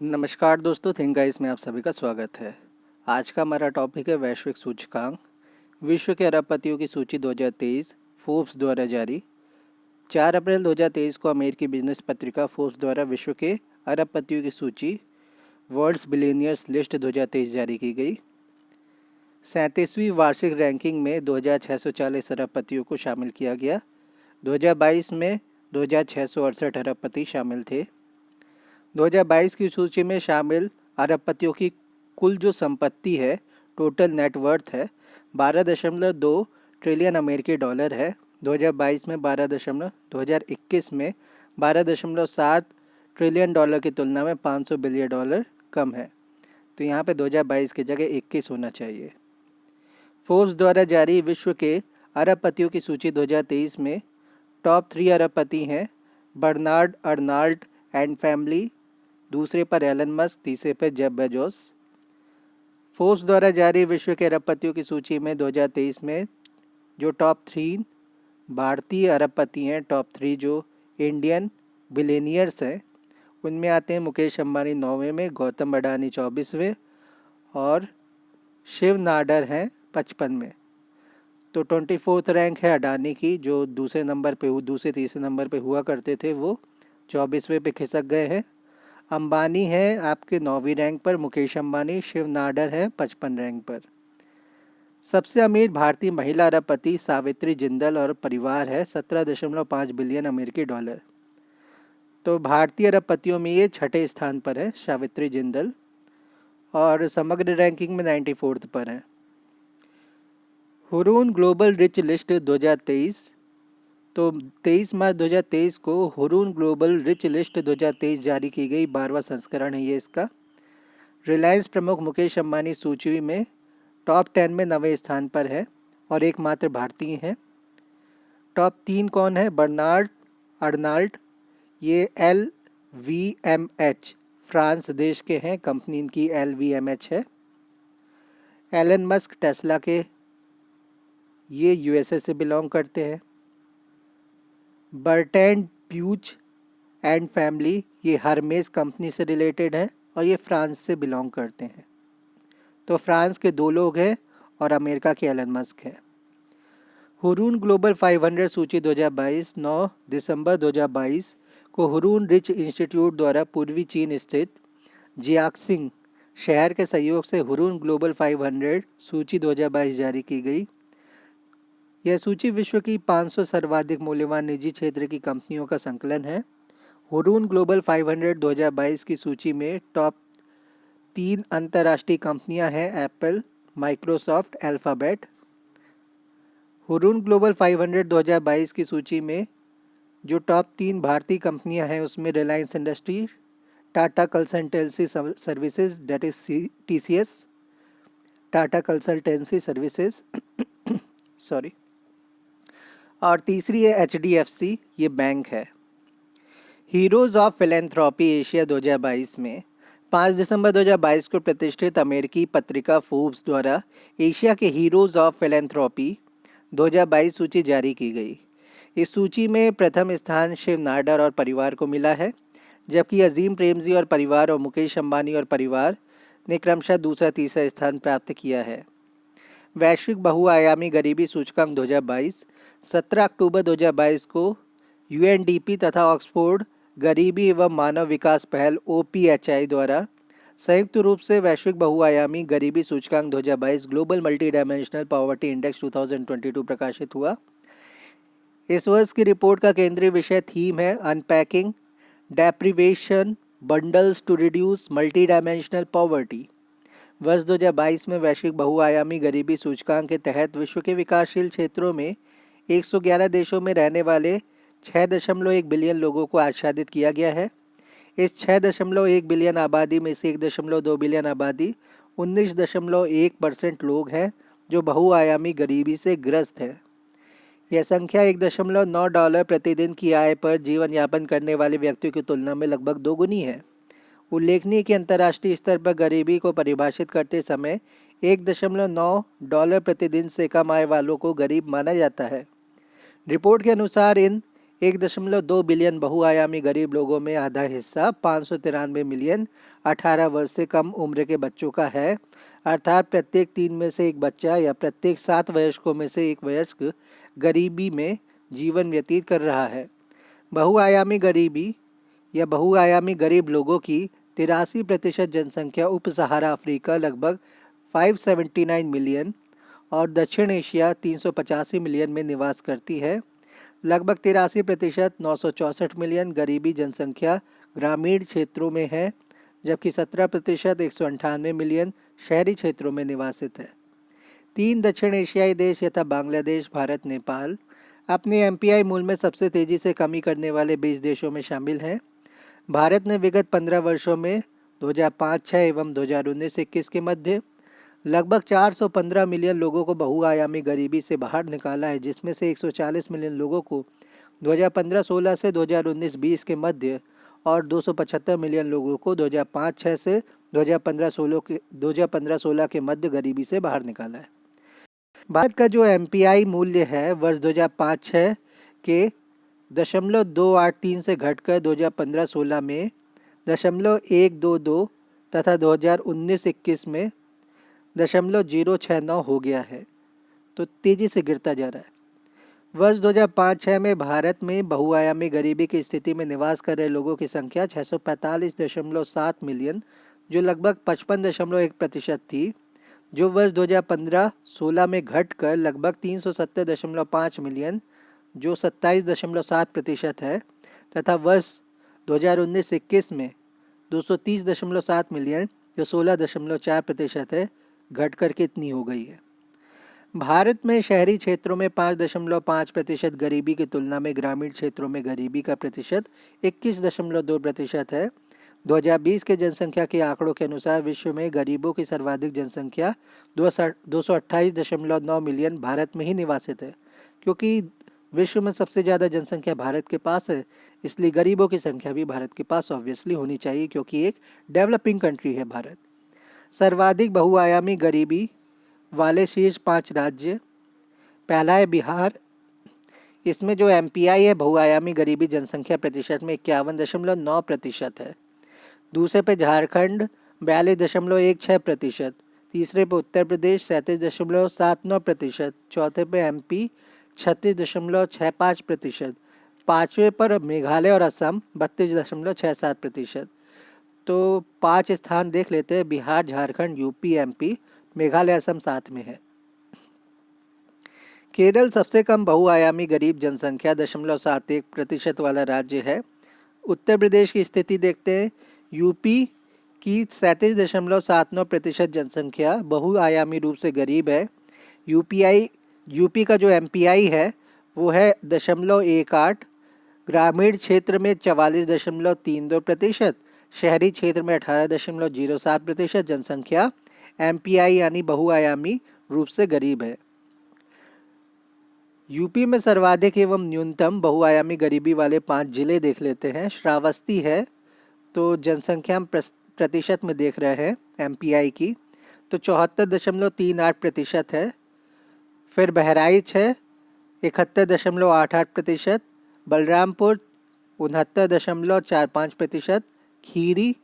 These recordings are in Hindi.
नमस्कार दोस्तों, थिंक गाइस में आप सभी का स्वागत है। आज का हमारा टॉपिक है वैश्विक सूचकांक। विश्व के अरबपतियों की सूची 2023 फोर्ब्स द्वारा जारी। 4 अप्रैल 2023 को अमेरिकी बिजनेस पत्रिका फोर्ब्स द्वारा विश्व के अरबपतियों की सूची वर्ल्ड्स बिलियनियर्स लिस्ट 2023 जारी की गई। 37वीं वार्षिक रैंकिंग में 2640 अरबपतियों को शामिल किया गया। 2022 में 2668 अरबपति शामिल थे। 2022 की सूची में शामिल अरबपतियों की कुल जो संपत्ति है, टोटल नेटवर्थ है 12.2 ट्रिलियन अमेरिकी डॉलर है। 2022 में 2021 में 12.7 ट्रिलियन डॉलर की तुलना में 500 बिलियन डॉलर कम है। तो यहाँ पे 2022 की जगह 21 होना चाहिए। फोर्ब्स द्वारा जारी विश्व के अरबपतियों की सूची 2023 में टॉप 3 अरबपति हैं बर्नार्ड अर्नाल्ड एंड फैमिली, दूसरे पर एलन मस्क, तीसरे पर जेफ बेजोस। फोर्ब्स द्वारा जारी विश्व के अरबपतियों की सूची में 2023 में जो टॉप 3 भारतीय अरबपति हैं, टॉप 3 जो इंडियन बिलियनियर्स हैं, उनमें आते हैं मुकेश अंबानी 9वें में, गौतम अडानी 24वें और शिव नाडर हैं 55 में। तो 24th रैंक है अडानी की, जो दूसरे तीसरे नंबर पे हुआ करते थे, वो 24वें पे खिसक गए हैं। अंबानी है आपके 9वीं रैंक पर, मुकेश अंबानी। शिव नाडर है 55 रैंक पर। सबसे अमीर भारतीय महिला अरबपति सावित्री जिंदल और परिवार है 17.5 बिलियन अमेरिकी डॉलर। तो भारतीय अरबपतियों में ये 6ठे स्थान पर है सावित्री जिंदल और समग्र रैंकिंग में 94th पर है। Hurun global rich list 2023। तो 23 मार्च 2023 को हुरून ग्लोबल रिच लिस्ट 2023 जारी की गई। 12वां संस्करण है ये इसका। रिलायंस प्रमुख मुकेश अंबानी सूची में टॉप 10 में 9वें स्थान पर है और एकमात्र भारतीय हैं। टॉप 3 कौन है? बर्नार्ड अर्नाल्ड, ये LVMH फ्रांस देश के हैं, कंपनी इनकी LVMH है। एलन मस्क टेस्ला के, ये USA से बिलोंग करते हैं। बर्टैंड प्यूच एंड फैमिली, ये हरमेस कंपनी से रिलेटेड है और ये फ्रांस से बिलोंग करते हैं। तो फ्रांस के 2 लोग हैं और अमेरिका के एलन मस्क हैं। हुरून ग्लोबल 500 सूची 2022 9 दिसंबर 2022 को हुरून रिच इंस्टीट्यूट द्वारा पूर्वी चीन स्थित जियाक्सिंग शहर के सहयोग से हुरून ग्लोबल 500 सूची 2022 जारी की गई। यह सूची विश्व की 500 सर्वाधिक मूल्यवान निजी क्षेत्र की कंपनियों का संकलन है। हुरून ग्लोबल 500 2022 की सूची में टॉप 3 अंतर्राष्ट्रीय कंपनियां हैं Apple, Microsoft, alphabet. Hurun global 500 2022 की सूची में जो टॉप 3 भारतीय कंपनियां हैं उसमें Reliance industry, Tata Consultancy Services that is TCS, Tata Consultancy Services sorry, और तीसरी है HDFC, ये बैंक है। हीरोज़ ऑफ फिलैंथ्रोपी एशिया 2022 में 5 दिसंबर 2022 को प्रतिष्ठित अमेरिकी पत्रिका फोर्ब्स द्वारा एशिया के हीरोज़ ऑफ फिलैंथ्रोपी 2022 सूची जारी की गई। इस सूची में प्रथम स्थान शिव नाडर और परिवार को मिला है, जबकि अजीम प्रेमजी और परिवार और मुकेश अंबानी और परिवार ने क्रमशः दूसरा तीसरा स्थान प्राप्त किया है। वैश्विक बहुआयामी गरीबी सूचकांक 2022 17 अक्टूबर 2022 को UNDP तथा ऑक्सफोर्ड गरीबी एवं मानव विकास पहल OPHI द्वारा संयुक्त रूप से वैश्विक बहुआयामी गरीबी सूचकांक 2022 global multi dimensional poverty index 2022 प्रकाशित हुआ। इस वर्ष की रिपोर्ट का केंद्रीय विषय थीम है unpacking deprivation bundles to reduce multidimensional poverty. वर्ष 2022 में वैश्विक बहुआयामी गरीबी सूचकांक के तहत विश्व के विकासशील क्षेत्रों में 111 देशों में रहने वाले 6.1 बिलियन लोगों को आच्छादित किया गया है। इस 6.1 बिलियन आबादी में से 1.2 बिलियन आबादी 19.1% लोग हैं जो बहुआयामी गरीबी से ग्रस्त हैं। यह संख्या $1.9 प्रतिदिन की आय पर जीवन यापन करने वाले व्यक्तियों की तुलना में लगभग दोगुनी है। उल्लेखनीय कि अंतर्राष्ट्रीय स्तर पर गरीबी को परिभाषित करते समय $1.9 प्रतिदिन से कम आय वालों को गरीब माना जाता है। रिपोर्ट के अनुसार इन 1.2 बिलियन बहुआयामी गरीब लोगों में आधा हिस्सा 593 मिलियन 18 वर्ष से कम उम्र के बच्चों का है, अर्थात प्रत्येक 3 में से एक बच्चा या प्रत्येक 7 वयस्कों में से एक वयस्क गरीबी में जीवन व्यतीत कर रहा है। बहुआयामी गरीबी या बहुआयामी गरीब लोगों की 83% जनसंख्या उप सहारा अफ्रीका लगभग 579 मिलियन और दक्षिण एशिया 385 मिलियन में निवास करती है। लगभग 83% 964 मिलियन गरीबी जनसंख्या ग्रामीण क्षेत्रों में है, जबकि 17% 198 मिलियन शहरी क्षेत्रों में निवासित है। 3 दक्षिण एशियाई देश यथा बांग्लादेश, भारत, नेपाल अपने एमपीआई मूल्य में सबसे तेज़ी से कमी करने वाले 20 देशों में शामिल हैं। भारत ने विगत 15 वर्षों में 2005-06 एवं 2019-21 के मध्य लगभग 415 मिलियन लोगों को बहुआयामी गरीबी से बाहर निकाला है, जिसमें से 140 मिलियन लोगों को 2015-16 से 2019-20 के मध्य और 275 मिलियन लोगों को 2005-06 से 2015-16 के मध्य गरीबी से बाहर निकाला है। भारत का जो एमपीआई मूल्य है वर्ष 2005-06 के 0.283 से घटकर 2015-16 में 0.122 तथा 2019-21 में 0.069 हो गया है, तो तेज़ी से गिरता जा रहा है। वर्ष 2005-06 में भारत में बहुआयामी गरीबी की स्थिति में निवास कर रहे लोगों की संख्या 645.7 मिलियन, जो लगभग 55.1% थी, जो वर्ष 2015-16 में घटकर लगभग 370.5 मिलियन, जो 27.7% है, तथा वर्ष 2019-21 में 230.7 मिलियन, जो 16.4% है, घटकर कितनी हो गई है। भारत में शहरी क्षेत्रों में 5.5% गरीबी की तुलना में ग्रामीण क्षेत्रों में गरीबी का प्रतिशत 21.2% है। 2020 के जनसंख्या के आंकड़ों के अनुसार विश्व में गरीबों की सर्वाधिक जनसंख्या 228.9 मिलियन भारत में ही निवासित है। क्योंकि विश्व में सबसे ज़्यादा जनसंख्या भारत के पास है, इसलिए गरीबों की संख्या भी भारत के पास ऑब्वियसली होनी चाहिए, क्योंकि एक डेवलपिंग कंट्री है भारत। सर्वाधिक बहुआयामी गरीबी वाले शीर्ष 5 राज्य, पहला है बिहार। इसमें जो एमपीआई है बहुआयामी गरीबी जनसंख्या प्रतिशत में 51.9% है। दूसरे पे झारखंड 42.16%, तीसरे पे उत्तर प्रदेश 37.79%, चौथे पे एमपी 36.65%, पाँचवें पर मेघालय और असम 32.67%। तो 5 स्थान देख लेते हैं, बिहार, झारखंड, यूपी, एमपी, मेघालय, असम साथ में है। केरल सबसे कम बहुआयामी गरीब जनसंख्या 0.71% वाला राज्य है। उत्तर प्रदेश की स्थिति देखते हैं। यूपी की 37.79% जनसंख्या बहुआयामी रूप से गरीब है। यूपी का जो एमपीआई है वो है 0.18, ग्रामीण क्षेत्र में 44.32%, शहरी क्षेत्र में 18.07% जनसंख्या एमपीआई यानी बहुआयामी रूप से गरीब है। यूपी में सर्वाधिक एवं न्यूनतम बहुआयामी गरीबी वाले 5 जिले देख लेते हैं। श्रावस्ती है, तो जनसंख्या प्रतिशत में देख रहे हैं एमपीआई की, तो 74.38% है। फिर बहराइच है 71.88%, बलरामपुर 69.45%, खीरी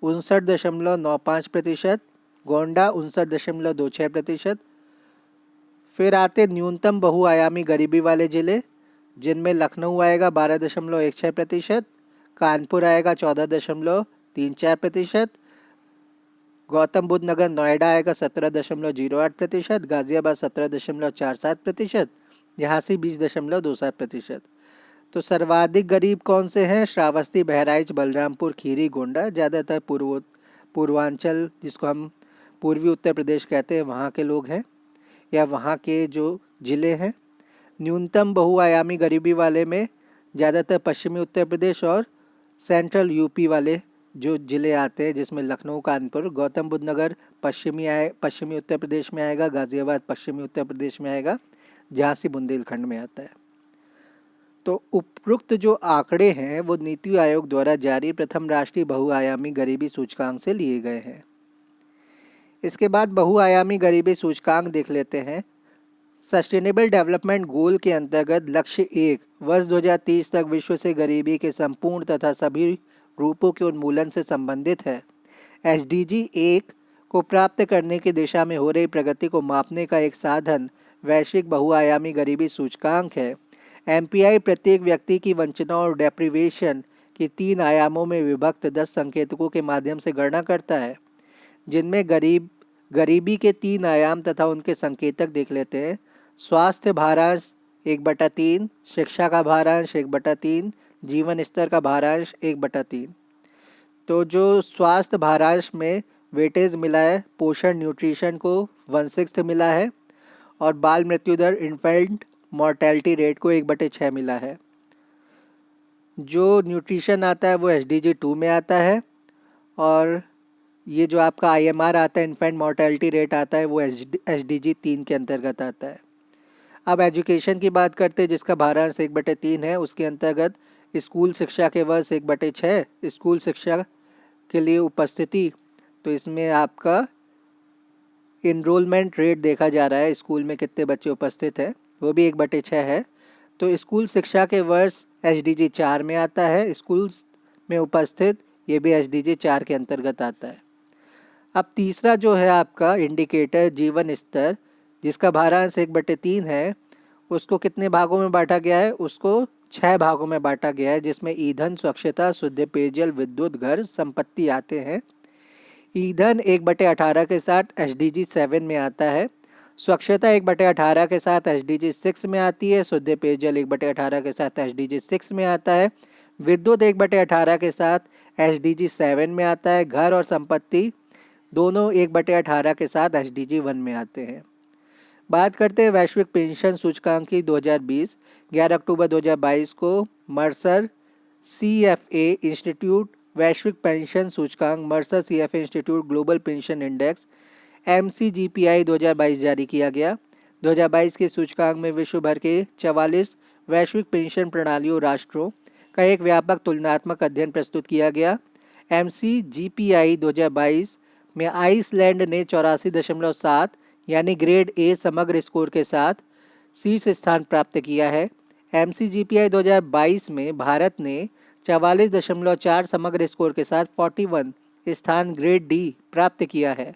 59.95%, गोंडा 59.26%। फिर आते न्यूनतम बहुआयामी गरीबी वाले ज़िले, जिनमें लखनऊ आएगा 12.16%, कानपुर आएगा 14.34%, गौतम बुद्ध नगर नोएडा आएगा 17.08%, गाज़ियाबाद 17.47%, झांसी 20.27%। तो सर्वाधिक गरीब कौन से हैं? श्रावस्ती, बहराइच, बलरामपुर, खीरी, गोंडा। ज़्यादातर पूर्वांचल, जिसको हम पूर्वी उत्तर प्रदेश कहते हैं, वहाँ के लोग हैं या वहाँ के जो ज़िले हैं। न्यूनतम बहुआयामी गरीबी वाले में ज़्यादातर पश्चिमी उत्तर प्रदेश और सेंट्रल यूपी वाले जो ज़िले आते हैं, जिसमें लखनऊ, कानपुर, गौतम बुद्ध नगर पश्चिमी उत्तर प्रदेश में आएगा, गाज़ियाबाद पश्चिमी उत्तर प्रदेश में आएगा, झांसी बुंदेलखंड में आता है। तो उपरोक्त जो आंकड़े हैं वो नीति आयोग द्वारा जारी प्रथम राष्ट्रीय बहुआयामी गरीबी सूचकांक से लिए गए हैं। इसके बाद बहुआयामी गरीबी सूचकांक देख लेते हैं। सस्टेनेबल डेवलपमेंट गोल के अंतर्गत लक्ष्य 1 वर्ष 2030 तक विश्व से गरीबी के संपूर्ण तथा सभी रूपों के उन्मूलन से संबंधित है। SDG 1 को प्राप्त करने की दिशा में हो रही प्रगति को मापने का एक साधन वैश्विक बहुआयामी गरीबी सूचकांक है। MPI प्रत्येक व्यक्ति की वंचना और डेप्रिवेशन की 3 आयामों में विभक्त 10 संकेतकों के माध्यम से गणना करता है, जिनमें गरीबी के 3 आयाम तथा उनके संकेतक देख लेते हैं। स्वास्थ्य भारांश 1/3, शिक्षा का भारांश 1/3, जीवन स्तर का भारांश 1/3। तो जो स्वास्थ्य भारांश में वेटेज मिला है, पोषण न्यूट्रिशन को 1/6 मिला है और बाल मृत्यु दर इन्फेंट मॉर्टेलिटी रेट को 1/6 मिला है। जो न्यूट्रिशन आता है वो SDG 2 में आता है और ये जो आपका IMR आता है, इन्फेंट मॉर्टेलिटी रेट आता है, वो SDG 3 के अंतर्गत आता है। अब एजुकेशन की बात करते हैं, जिसका भारांश 1/3 है। उसके अंतर्गत स्कूल शिक्षा के वर्ष 1/6, स्कूल शिक्षा के लिए उपस्थिति, तो इसमें आपका इनरोलमेंट रेट देखा जा रहा है, स्कूल में कितने बच्चे उपस्थित हैं, वो भी 1/6 है। तो स्कूल शिक्षा के वर्ष SDG 4 में आता है, स्कूल में उपस्थित, ये भी SDG 4 के अंतर्गत आता है। अब तीसरा जो है आपका इंडिकेटर जीवन स्तर, जिसका भारांश 1/3 है, उसको कितने भागों में बांटा गया है? उसको 6 भागों में बांटा गया है, जिसमें ईंधन, स्वच्छता, शुद्ध पेयजल, विद्युत, घर, संपत्ति आते हैं। ईंधन 1/18 के साथ SDG 7 में आता है। स्वच्छता 1/18 के साथ SDG 6 में आती है। शुद्ध पेयजल 1/18 के साथ SDG 6 में आता है। विद्युत 1/18 के साथ SDG 7 में आता है। घर और संपत्ति दोनों 1/18 के साथ SDG 1 में आते हैं। बात करते हैं वैश्विक पेंशन सूचकांक की 2020। 11 अक्टूबर 2022 को मर्सर CFA इंस्टीट्यूट वैश्विक पेंशन सूचकांक, Mercer CFA institute global pension index MCGPI 2022 जारी किया गया। 2022 के सूचकांक में विश्व भर के 44 वैश्विक पेंशन प्रणालियों राष्ट्रों का एक व्यापक तुलनात्मक अध्ययन प्रस्तुत किया गया। MCGPI 2022 में आइसलैंड ने 84.7 यानी ग्रेड A समग्र स्कोर के साथ शीर्ष स्थान प्राप्त किया है। MCGPI 2022 में भारत ने 44.4 समग्र स्कोर के साथ 41 स्थान ग्रेड D प्राप्त किया है।